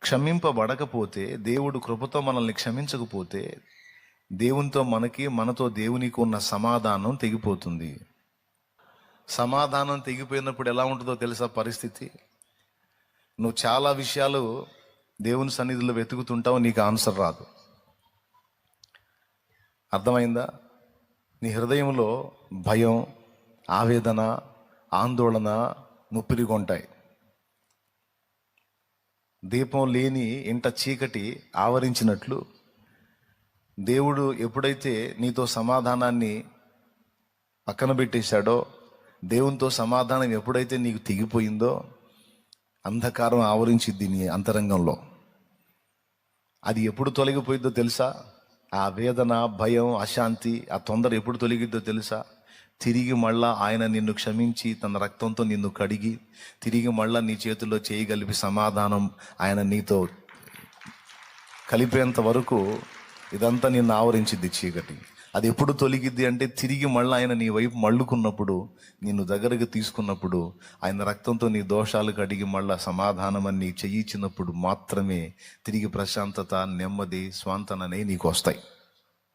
క్షమింపబడకపోతే, దేవుడు కృపతో మనల్ని క్షమించకపోతే, దేవునితో మనతో దేవునికి ఉన్న సమాధానం తెగిపోతుంది. సమాధానం తెగిపోయినప్పుడు ఎలా ఉంటుందో తెలుసా పరిస్థితి? నువ్వు చాలా విషయాలు దేవుని సన్నిధిలో వెతుకుతుంటావు, నీకు ఆన్సర్ రాదు. అర్థమైందా? నీ హృదయంలో భయం, ఆవేదన, ఆందోళన ముప్పిరిగొంటాయి. దీపం లేని ఇంట చీకటి ఆవరించినట్లు దేవుడు ఎప్పుడైతే నీతో సమాధానాన్ని పక్కన పెట్టేశాడో, దేవునితో సమాధానం ఎప్పుడైతే నీకు తెగిపోయిందో, అంధకారం ఆవరించిద్ది నీ అంతరంగంలో. అది ఎప్పుడు తొలగిపోయిద్దో తెలుసా? ఆ వేదన, భయం, అశాంతి, ఆ తొందర ఎప్పుడు తొలగిద్దో తెలుసా? తిరిగి మళ్ళా ఆయన నిన్ను క్షమించి తన రక్తంతో నిన్ను కడిగి తిరిగి మళ్ళా నీ చేతుల్లో చేయగలిపి సమాధానం ఆయన నీతో కలిపేంత వరకు ఇదంతా నిన్ను ఆవరించిద్ది చీకటి. అది ఎప్పుడు తొలగిద్ది అంటే తిరిగి మళ్ళీ ఆయన నీ వైపు మళ్ళుకున్నప్పుడు, నిన్ను దగ్గరకు తీసుకున్నప్పుడు, ఆయన రక్తంతో నీ దోషాలు కడిగి మళ్ళా సమాధానం అని చెయ్యిచ్చినప్పుడు మాత్రమే తిరిగి ప్రశాంతత, నెమ్మది, స్వాంతననే నీకు వస్తాయి.